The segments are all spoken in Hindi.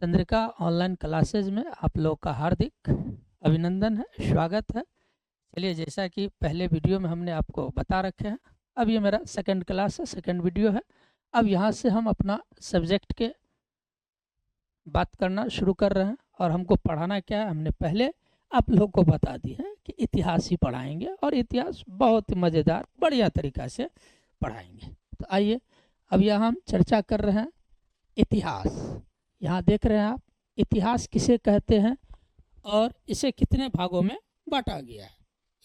चंद्रिका ऑनलाइन क्लासेज में आप लोग का हार्दिक अभिनंदन है, स्वागत है। चलिए, जैसा कि पहले वीडियो में हमने आपको बता रखे हैं, अब ये मेरा सेकंड क्लास है, सेकंड वीडियो है। अब यहाँ से हम अपना सब्जेक्ट के बात करना शुरू कर रहे हैं और हमको पढ़ाना क्या है, हमने पहले आप लोग को बता दी है कि इतिहास ही पढ़ाएंगे और इतिहास बहुत ही मज़ेदार बढ़िया तरीक़ा से पढ़ाएंगे। तो आइए, अब यहाँ हम चर्चा कर रहे हैं इतिहास। यहाँ देख रहे हैं आप, इतिहास किसे कहते हैं और इसे कितने भागों में बांटा गया है।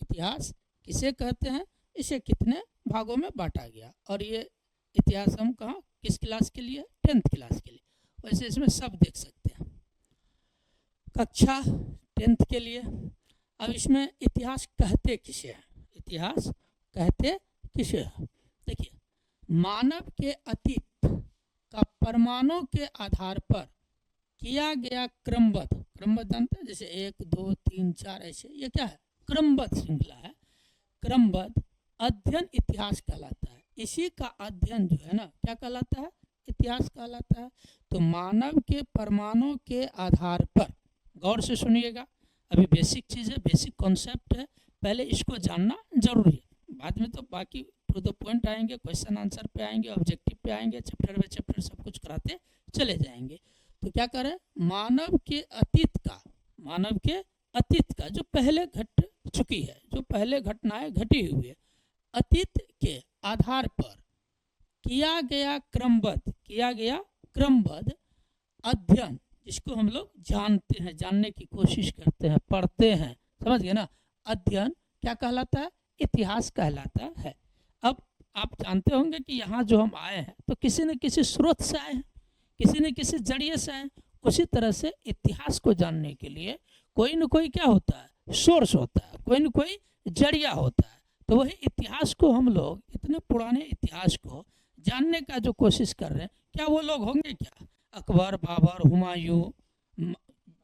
इतिहास किसे कहते हैं, इसे कितने भागों में बांटा गया। और ये इतिहास हम कहाँ, किस क्लास के लिए, 10th क्लास के लिए। वैसे इसमें सब देख सकते हैं, कक्षा 10th के लिए। अब इसमें इतिहास कहते किसे हैं, इतिहास कहते किसे हैं। देखिए, मानव के अतीत का परमाणु के आधार पर किया गया क्रमबद्ध जानते हैं, जैसे 1 2 3 4 ऐसे, ये क्या है, क्रमबद्ध श्रृंखला है। क्रमबद्ध अध्ययन इतिहास कहलाता है। इसी का अध्ययन जो है ना, क्या कहलाता है, इतिहास कहलाता है। तो मानव के परमाणु के आधार पर, गौर से सुनिएगा, अभी बेसिक चीज़ है, बेसिक कॉन्सेप्ट है, पहले इसको जानना जरूरी है। बाद में तो बाकी टू द पॉइंट आएंगे, क्वेश्चन आंसर पे आएंगे, ऑब्जेक्टिव पे आएंगे, चैप्टर बाय चैप्टर सब कुछ कराते चले जाएंगे। तो क्या करें, मानव के अतीत का जो पहले घट चुकी है, जो पहले घटनाएं घटी हुई है, अतीत के आधार पर किया गया क्रमबद्ध अध्ययन, जिसको हम लोग जानते हैं, जानने की कोशिश करते हैं, पढ़ते हैं, समझ गए ना। अध्ययन क्या कहलाता है, इतिहास कहलाता है। अब आप जानते होंगे कि यहाँ जो हम आए हैं तो किसी न किसी स्रोत से आए हैं, किसी न किसी जरिए से आए। उसी तरह से इतिहास को जानने के लिए कोई न कोई क्या होता है, सोर्स होता है, कोई न कोई जरिया होता है। तो वही इतिहास को हम लोग, इतने पुराने इतिहास को जानने का जो कोशिश कर रहे हैं, क्या वो लोग होंगे क्या, अकबर, बाबर, हुमायूं,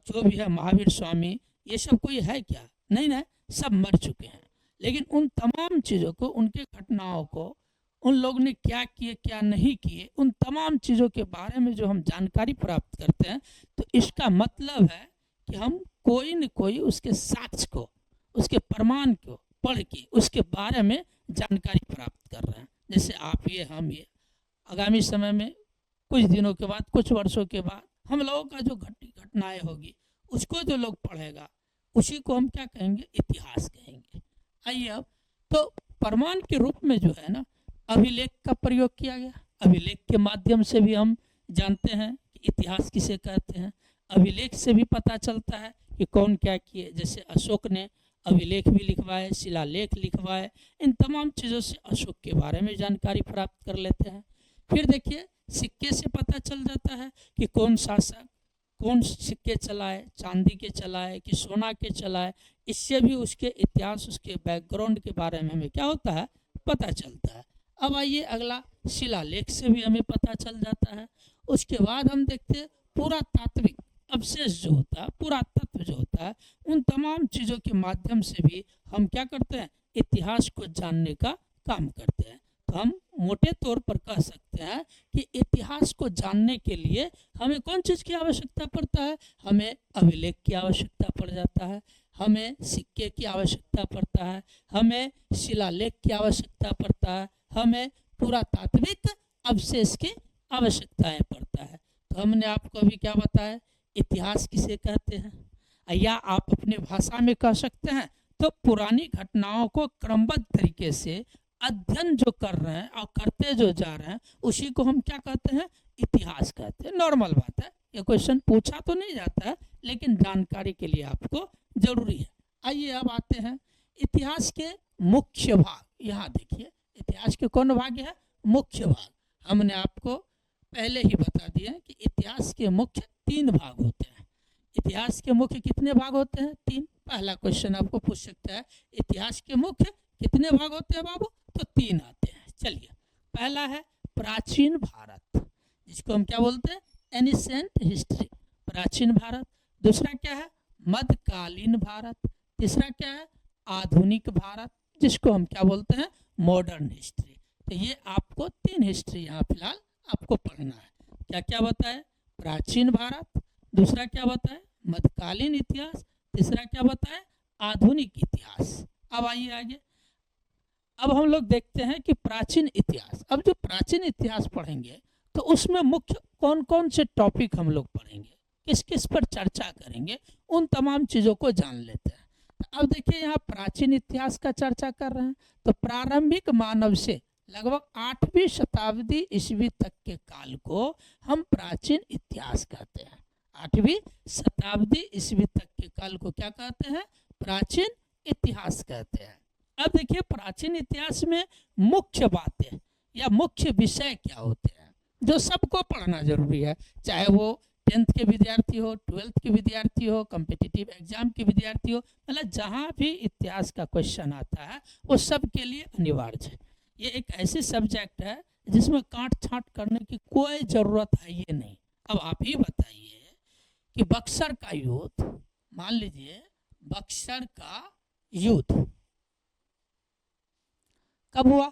जो भी है, महावीर स्वामी, ये सब कोई है क्या, नहीं ना, सब मर चुके हैं। लेकिन उन तमाम चीज़ों को, उनके घटनाओं को, उन लोग ने क्या किए क्या नहीं किए, उन तमाम चीज़ों के बारे में जो हम जानकारी प्राप्त करते हैं, तो इसका मतलब है कि हम कोई न कोई उसके साक्ष्य को, उसके प्रमाण को पढ़ के उसके बारे में जानकारी प्राप्त कर रहे हैं। जैसे आप ये, हम ये, आगामी समय में कुछ दिनों के बाद, कुछ वर्षों के बाद हम लोगों का जो घटनाएं होगी, उसको जो लोग पढ़ेगा, उसी को हम क्या कहेंगे, इतिहास कहेंगे। आइए, अब तो प्रमाण के रूप में जो है ना, अभिलेख का प्रयोग किया गया। अभिलेख के माध्यम से भी हम जानते हैं कि इतिहास किसे कहते हैं। अभिलेख से भी पता चलता है कि कौन क्या किए। जैसे अशोक ने अभिलेख भी लिखवाए, शिलालेख लिखवाए, इन तमाम चीज़ों से अशोक के बारे में जानकारी प्राप्त कर लेते हैं। फिर देखिए, सिक्के से पता चल जाता है कि कौन शासक कौन सिक्के चलाए, चांदी के चलाए कि सोना के चलाए। इससे भी उसके इतिहास, उसके बैकग्राउंड के बारे में हमें क्या होता है, पता चलता है। अब आइए अगला, शिलालेख से भी हमें पता चल जाता है। उसके बाद हम देखते हैं पुरातात्विक अवशेष जो होता है, पुरातत्व जो होता है, उन तमाम चीज़ों के माध्यम से भी हम क्या करते हैं, इतिहास को जानने का काम करते हैं। तो हम मोटे तौर पर कह सकते हैं कि इतिहास को जानने के लिए हमें कौन चीज़ की आवश्यकता पड़ता है, हमें अभिलेख की आवश्यकता पड़ जाता है, हमें सिक्के की आवश्यकता पड़ता है, हमें शिलालेख की आवश्यकता पड़ता है, हमें पुरातात्विक अवशेष की आवश्यकताएं पड़ता है। तो हमने आपको अभी क्या बताया, इतिहास किसे कहते हैं, या आप अपने भाषा में कह सकते हैं तो पुरानी घटनाओं को क्रमबद्ध तरीके से अध्ययन जो कर रहे हैं और करते जो जा रहे हैं, उसी को हम क्या कहते हैं, इतिहास कहते हैं। नॉर्मल बात है, ये क्वेश्चन पूछा तो नहीं जाता है, लेकिन जानकारी के लिए आपको जरूरी है। आइए अब आते हैं इतिहास के मुख्य भाग। यहाँ देखिए, इतिहास के कौन भाग है, मुख्य भाग। हमने आपको पहले ही बता दिया कि इतिहास के मुख्य 3 भाग होते हैं। इतिहास के मुख्य कितने भाग होते हैं, 3। पहला क्वेश्चन आपको पूछ सकता है, इतिहास के मुख्य कितने भाग होते हैं बाबू, तो 3 आते हैं। चलिए, पहला है प्राचीन भारत, जिसको हम क्या बोलते हैं, एनिसेंट हिस्ट्री, प्राचीन भारत। दूसरा क्या है, मध्यकालीन भारत। तीसरा क्या है, आधुनिक भारत, जिसको हम क्या बोलते हैं, मॉडर्न हिस्ट्री। तो ये आपको 3 हिस्ट्री यहाँ फिलहाल आपको पढ़ना है। क्या क्या बताए, प्राचीन भारत, दूसरा क्या बताए, मध्यकालीन इतिहास, तीसरा क्या बताए, आधुनिक इतिहास। अब आइए आगे, अब हम लोग देखते हैं कि प्राचीन इतिहास। अब जो प्राचीन इतिहास पढ़ेंगे तो उसमें मुख्य कौन कौन से टॉपिक हम लोग पढ़ेंगे, किस किस पर चर्चा करेंगे, उन तमाम चीज़ों को जान लेते हैं। तो अब देखिए यहाँ प्राचीन इतिहास का चर्चा कर रहे हैं, तो प्रारंभिक मानव से लगभग 8वीं शताब्दी ईस्वी तक के काल को हम प्राचीन इतिहास कहते हैं। 8वीं शताब्दी ईस्वी तक के काल को क्या कहते हैं, प्राचीन इतिहास कहते हैं। अब देखिए प्राचीन इतिहास में मुख्य बातें या मुख्य विषय क्या होते हैं जो सबको पढ़ना जरूरी है, चाहे वो 10th के विद्यार्थी हो, 12th के विद्यार्थी हो, कॉम्पिटिटिव एग्जाम के विद्यार्थी हो, मतलब जहाँ भी इतिहास का क्वेश्चन आता है वो सब के लिए अनिवार्य है। ये एक ऐसी सब्जेक्ट है जिसमें काट छांट करने की कोई ज़रूरत है ये नहीं। अब आप ही बताइए कि बक्सर का युद्ध, मान लीजिए बक्सर का युद्ध कब हुआ,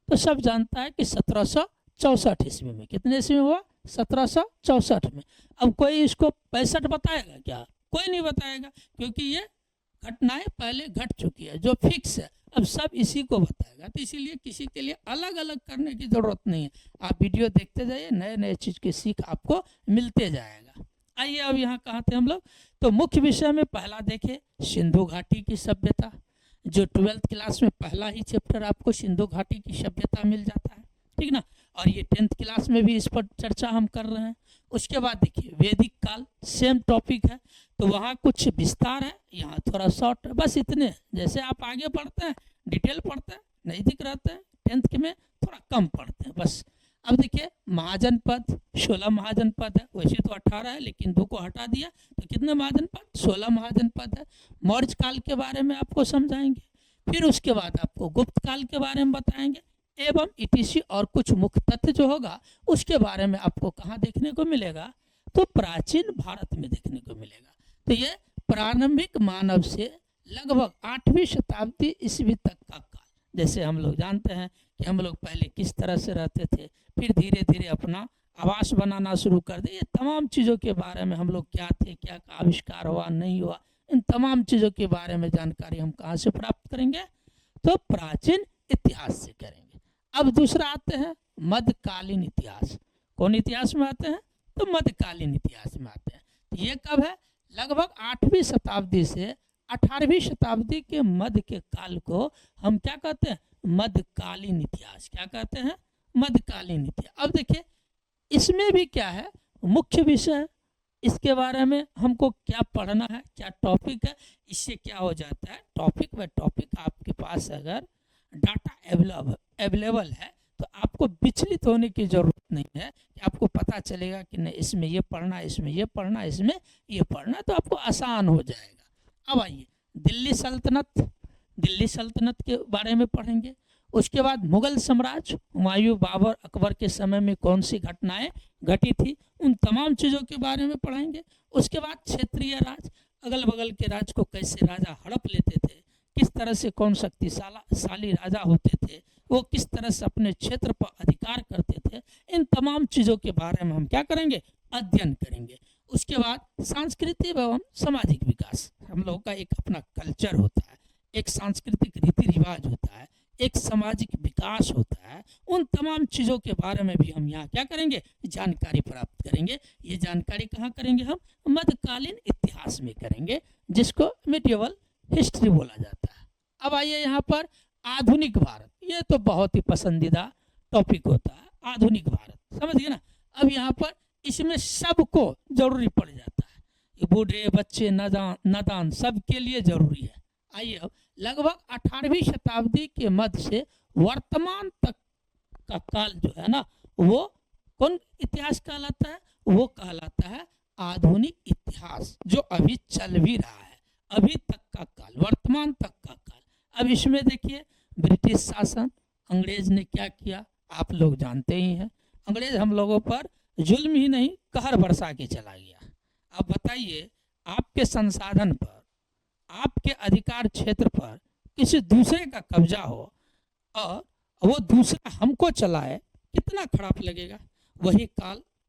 तो सब जानता है कि 1764 ईस्वी में। कितने ईस्वी में हुआ, 1764 में। अब कोई इसको 65 बताएगा क्या, कोई नहीं बताएगा, क्योंकि ये घटनाएं पहले घट चुकी है जो फिक्स है, अब सब इसी को बताएगा। तो इसीलिए किसी के लिए अलग अलग करने की ज़रूरत नहीं है, आप वीडियो देखते जाइए, नए नए चीज़ की सीख आपको मिलते जाएगा। आइए अब यहाँ कहाँ थे हम लोग, तो मुख्य विषय में पहला देखें सिंधु घाटी की सभ्यता, जो 12th क्लास में पहला ही चैप्टर आपको सिंधु घाटी की सभ्यता मिल जाता है, ठीक ना। और ये 10th क्लास में भी इस पर चर्चा हम कर रहे हैं। उसके बाद देखिए वैदिक काल, सेम टॉपिक है, तो वहाँ कुछ विस्तार है, यहाँ थोड़ा शॉर्ट है, बस इतने। जैसे आप आगे पढ़ते हैं डिटेल पढ़ते हैं, नज़दीक रहते हैं, 10th में थोड़ा कम पढ़ते हैं बस। अब देखिए महाजनपद, 16 महाजनपद है, वैसे तो 18 है लेकिन 2 को हटा दिया, तो कितने महाजनपद, 16 महाजनपद है। मौर्य काल के बारे में आपको समझाएंगे, फिर उसके बाद आपको गुप्त काल के बारे में बताएंगे, एवं ईटीसी और कुछ मुख्य तथ्य जो होगा उसके बारे में आपको कहाँ देखने को मिलेगा, तो प्राचीन भारत में देखने को मिलेगा। तो ये प्रारंभिक मानव से लगभग 8वीं शताब्दी ईस्वी तक का काल, जैसे हम लोग जानते हैं कि हम लोग पहले किस तरह से रहते थे, फिर धीरे धीरे अपना आवास बनाना शुरू कर दिए, ये तमाम चीज़ों के बारे में हम लोग क्या थे, क्या का आविष्कार हुआ नहीं हुआ, इन तमाम चीज़ों के बारे में जानकारी हम कहाँ से प्राप्त करेंगे, तो प्राचीन इतिहास से करेंगे। अब दूसरा आते हैं मध्यकालीन इतिहास। कौन इतिहास में आते हैं, तो मध्यकालीन इतिहास में आते हैं। तो ये कब है, लगभग 8वीं शताब्दी से 18वीं शताब्दी के मध्य के काल को हम क्या कहते हैं, मध्यकालीन इतिहास। क्या कहते हैं, मध्यकालीन इतिहास। अब देखिए इसमें भी क्या है, मुख्य विषय, इसके बारे में हमको क्या पढ़ना है, क्या टॉपिक है। इससे क्या हो जाता है, टॉपिक बाय टॉपिक आपके पास अगर डाटा अवेलेबल है तो आपको विचलित होने की ज़रूरत नहीं है, कि आपको पता चलेगा कि नहीं इसमें ये पढ़ना, इसमें ये पढ़ना, इसमें ये पढ़ना, तो आपको आसान हो जाएगा। अब आइए दिल्ली सल्तनत के बारे में पढ़ेंगे। उसके बाद मुगल साम्राज्य, हुमायूं, बाबर, अकबर के समय में कौन सी घटनाएं घटी थी, उन तमाम चीज़ों के बारे में पढ़ेंगे। उसके बाद क्षेत्रीय राज, अगल बगल के राज को कैसे राजा हड़प लेते थे, किस तरह से कौन शक्तिशाली राजा होते थे, वो किस तरह से अपने क्षेत्र पर अधिकार करते थे, इन तमाम चीज़ों के बारे में हम क्या करेंगे, अध्ययन करेंगे। उसके बाद सांस्कृतिक एवं सामाजिक विकास, हम लोगों का एक अपना कल्चर होता है, एक सांस्कृतिक रीति रिवाज होता है, एक सामाजिक विकास होता है, उन तमाम चीज़ों के बारे में भी हम यहाँ क्या करेंगे, जानकारी प्राप्त करेंगे। ये जानकारी कहाँ करेंगे, हम मध्यकालीन इतिहास में करेंगे, जिसको मिडिवल हिस्ट्री बोला जाता है। अब आइए यहाँ पर आधुनिक भारत, ये तो बहुत ही पसंदीदा टॉपिक होता है, आधुनिक भारत, समझ गए ना। अब यहाँ पर इसमें सबको जरूरी पड़ जाता है, ये बूढ़े बच्चे नादान सबके लिए जरूरी है। आइए अब लगभग 18वीं शताब्दी के मध्य से वर्तमान तक का काल जो है ना, वो कौन इतिहास कहलाता है, वो कहलाता है आधुनिक इतिहास, जो अभी चल भी रहा है, अभी तक का काल, वर्तमान तक का काल। अब इसमें देखिए ब्रिटिश शासन, अंग्रेज ने क्या किया आप लोग जानते ही हैं। अंग्रेज हम लोगों पर जुल्म ही नहीं कहर बरसा के चला गया। अब बताइए आपके संसाधन पर, आपके अधिकार क्षेत्र पर किसी दूसरे का कब्जा हो और वो दूसरा हमको चलाए, कितना खराब लगेगा।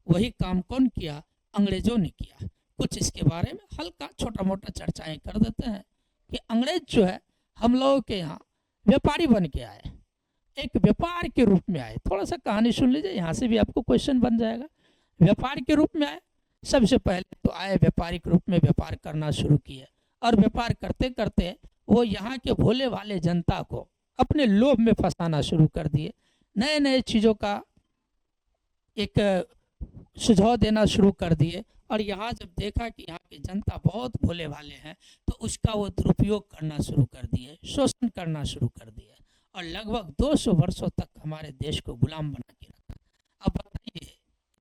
वही काम कौन किया, अंग्रेजों ने किया। कुछ इसके बारे में हल्का छोटा मोटा चर्चाएं कर देते हैं कि अंग्रेज जो है हम लोगों के यहाँ व्यापारी बन के आए, एक व्यापार के रूप में आए। थोड़ा सा कहानी सुन लीजिए, यहाँ से भी आपको क्वेश्चन बन जाएगा। व्यापार के रूप में आए, सबसे पहले तो आए व्यापारिक रूप में व्यापार करना शुरू किए, और व्यापार करते करते वो यहाँ के भोले भाले जनता को अपने लोभ में फंसाना शुरू कर दिए। नए नए चीज़ों का एक सुझाव देना शुरू कर दिए, और यहाँ जब देखा कि यहाँ की जनता बहुत भोले भाले हैं तो उसका वो दुरुपयोग करना शुरू कर दिए, शोषण करना शुरू कर दिए, और लगभग 200 वर्षों तक हमारे देश को गुलाम बना के रखा। अब बताइए,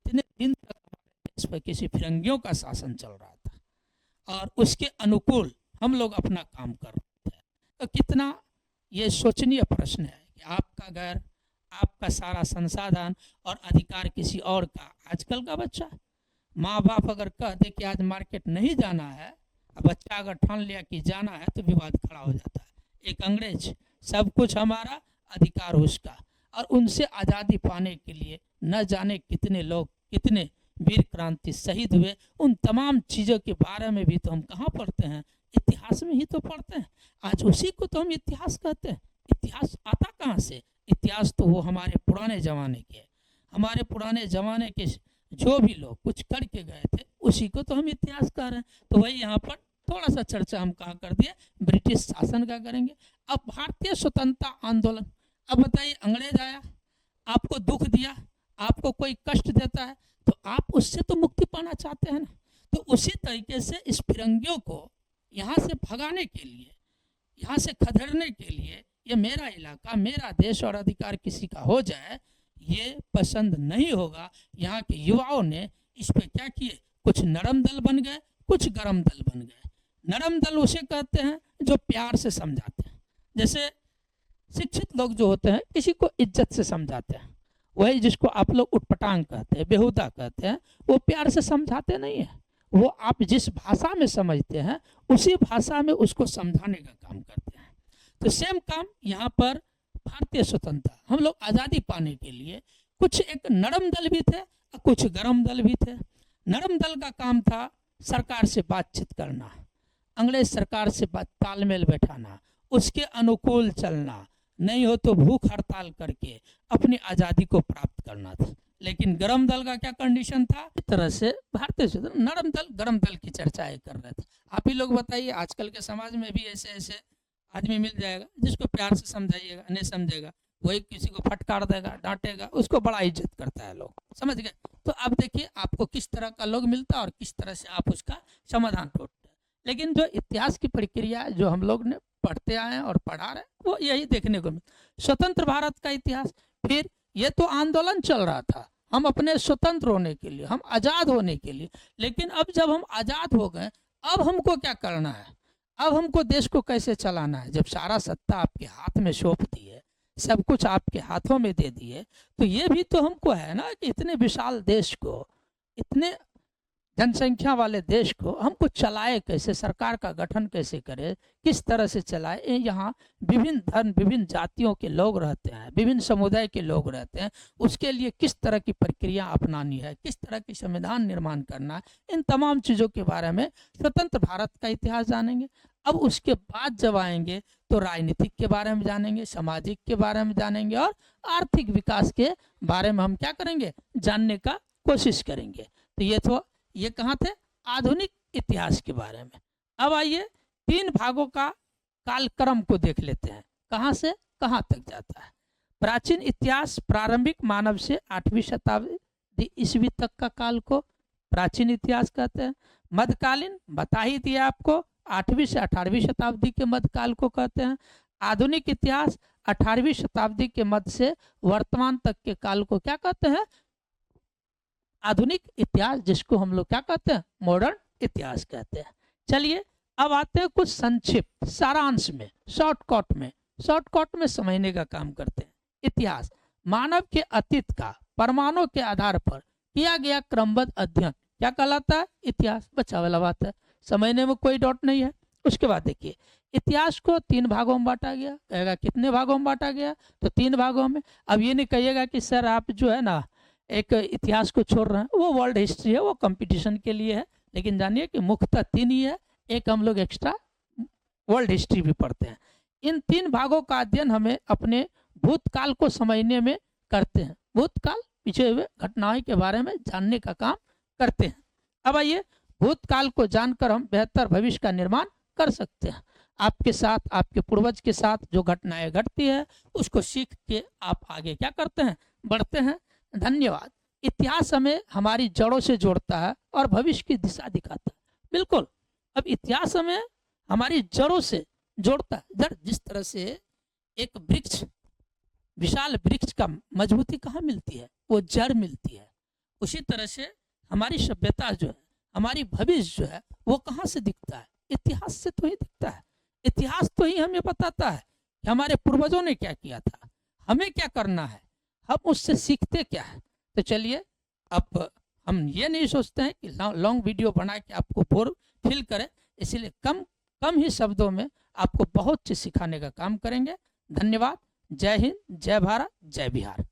इतने दिन तक हमारे देश पर किसी फिरंगियों का शासन चल रहा था और उसके अनुकूल हम लोग अपना काम कर रहे थे। तो कितना ये सोचनीय प्रश्न है कि आपका घर, आपका सारा संसाधन और अधिकार किसी और का। आजकल का बच्चा, माँ बाप अगर कह दे कि आज मार्केट नहीं जाना है, बच्चा अगर ठान लिया कि जाना है, तो विवाद खड़ा हो जाता है। एक अंग्रेज, सब कुछ हमारा, अधिकार उसका, और उनसे आज़ादी पाने के लिए न जाने कितने लोग, कितने वीर क्रांति शहीद हुए। उन तमाम चीज़ों के बारे में भी तो हम कहाँ पढ़ते हैं, इतिहास में ही तो पढ़ते हैं। आज उसी को तो हम इतिहास कहते हैं। इतिहास आता कहाँ से? इतिहास तो वो हमारे पुराने ज़माने के, हमारे पुराने ज़माने के जो भी लोग कुछ करके गए थे, उसी को तो हम इतिहास कह रहे हैं। तो वही यहाँ पर थोड़ा सा चर्चा हम कहाँ कर दिए, ब्रिटिश शासन का करेंगे। अब भारतीय स्वतंत्रता आंदोलन, अब बताइए, अंग्रेज आया, आपको दुख दिया, आपको कोई कष्ट देता है, तो आप उससे तो मुक्ति पाना चाहते हैं ना। तो उसी तरीके से इस फिरंगियों को यहाँ से भगाने के लिए, यहाँ से खदेड़ने के लिए, ये मेरा इलाका, मेरा देश और अधिकार किसी का हो जाए, ये पसंद नहीं होगा। यहाँ के युवाओं ने इस पे क्या किए, कुछ नरम दल बन गए, कुछ गरम दल बन गए। नरम दल उसे कहते हैं जो प्यार से समझाते हैं, जैसे शिक्षित लोग जो होते हैं किसी को इज्जत से समझाते हैं। वही जिसको आप लोग उटपटांग कहते हैं, बेहुदा कहते हैं, वो प्यार से समझाते नहीं है। वो आप जिस भाषा में समझते हैं उसी भाषा में उसको समझाने का काम करते हैं। तो सेम काम यहाँ पर भारतीय स्वतंत्रता, हम लोग आज़ादी पाने के लिए कुछ एक नरम दल भी थे और कुछ गरम दल भी थे। नरम दल का काम था सरकार से बातचीत करना, अंग्रेज सरकार से तालमेल बैठाना, उसके अनुकूल चलना, नहीं हो तो भूख हड़ताल करके अपनी आज़ादी को प्राप्त करना था। लेकिन गरम दल का क्या कंडीशन था? इस तरह से भारतीय स्वतंत्रता, नरम दल गरम दल की चर्चाएं कर रहे थे। आप ही लोग बताइए, आजकल के समाज में भी ऐसे ऐसे आदमी मिल जाएगा जिसको प्यार से समझाइएगा, नहीं समझेगा, वही किसी को फटकार देगा, डांटेगा, उसको बड़ा इज्जत करता है लोग, समझ गए। तो अब देखिए आपको किस तरह का लोग मिलता है और किस तरह से आप उसका समाधान ढूंढते हैं। लेकिन जो इतिहास की प्रक्रिया जो हम लोग ने पढ़ते आए हैं और पढ़ा रहे हैं, वो यही देखने को मिलता। स्वतंत्र भारत का इतिहास, फिर ये तो आंदोलन चल रहा था हम अपने स्वतंत्र होने के लिए, हम आज़ाद होने के लिए। लेकिन अब जब हम आज़ाद हो गए, अब हमको क्या करना है, अब हमको देश को कैसे चलाना है। जब सारा सत्ता आपके हाथ में सौंप दी है, सब कुछ आपके हाथों में दे दिए, तो ये भी तो हमको है ना कि इतने विशाल देश को, इतने जनसंख्या वाले देश को हमको चलाए कैसे, सरकार का गठन कैसे करे, किस तरह से चलाए। यहाँ विभिन्न धर्म, विभिन्न जातियों के लोग रहते हैं, विभिन्न समुदाय के लोग रहते हैं, उसके लिए किस तरह की प्रक्रिया अपनानी है, किस तरह की संविधान निर्माण करना है, इन तमाम चीज़ों के बारे में स्वतंत्र भारत का इतिहास जानेंगे। अब उसके बाद जब आएंगे तो राजनीतिक के बारे में जानेंगे, सामाजिक के बारे में जानेंगे, और आर्थिक विकास के बारे में हम क्या करेंगे, जानने का कोशिश करेंगे। तो ये कहाँ थे, आधुनिक इतिहास के बारे में। अब आइए 3 भागों का कालक्रम को देख लेते हैं, कहाँ से कहाँ तक जाता है। प्राचीन इतिहास, प्रारंभिक मानव से 8वीं शताब्दी ईस्वी तक का काल को प्राचीन इतिहास कहते हैं। मध्यकालीन, बता ही दिया आपको, 8वीं से 18वीं शताब्दी के मध्यकाल को कहते हैं। आधुनिक इतिहास 18वीं शताब्दी के मध्य से वर्तमान तक के काल को क्या कहते हैं, आधुनिक इतिहास, जिसको हम लोग क्या कहते हैं, मॉडर्न इतिहास कहते हैं। चलिए अब आते हैं कुछ संक्षिप्त सारांश में, शॉर्टकट में समझने का काम करते हैं। इतिहास मानव के अतीत का प्रमाणों के आधार पर किया गया क्रमबद्ध अध्ययन क्या कहलाता है, इतिहास। बच्चा वाला बात है, समझने में कोई डाउट नहीं है। उसके बाद देखिए, इतिहास को 3 भागों में बांटा गया। कहेगा कितने भागों में बांटा गया, तो 3 भागों में। अब ये नहीं कहिएगा कि सर आप जो है ना एक इतिहास को छोड़ रहे हैं, वो वर्ल्ड हिस्ट्री है, वो कंपटीशन के लिए है, लेकिन जानिए कि मुख्यतः 3 ही है, एक हम लोग एक्स्ट्रा वर्ल्ड हिस्ट्री भी पढ़ते हैं। इन 3 भागों का अध्ययन हमें अपने भूतकाल को समझने में करते हैं, भूतकाल पीछे हुए घटनाओं के बारे में जानने का काम करते हैं। अब आइए, भूतकाल को जानकर हम बेहतर भविष्य का निर्माण कर सकते हैं। आपके साथ, आपके पूर्वज के साथ जो घटनाएं घटती है उसको सीख के आप आगे क्या करते हैं, बढ़ते हैं। धन्यवाद। इतिहास हमें हमारी जड़ों से जोड़ता है और भविष्य की दिशा दिखाता है। बिल्कुल, अब इतिहास हमें हमारी जड़ों से जोड़ता है। जिस तरह से एक वृक्ष, विशाल वृक्ष का मजबूती कहाँ मिलती है, वो जड़ मिलती है। उसी तरह से हमारी सभ्यता जो है, हमारी भविष्य जो है, वो कहाँ से दिखता है, इतिहास से तो ही दिखता है। इतिहास तो ही हमें बताता है कि हमारे पूर्वजों ने क्या किया था, हमें क्या करना है, हम उससे सीखते क्या है। तो चलिए, अब हम ये नहीं सोचते हैं कि लॉन्ग वीडियो बना के आपको बोर फील करें, इसीलिए कम ही शब्दों में आपको बहुत चीज सिखाने का काम करेंगे। धन्यवाद। जय हिंद, जय भारत, जय बिहार।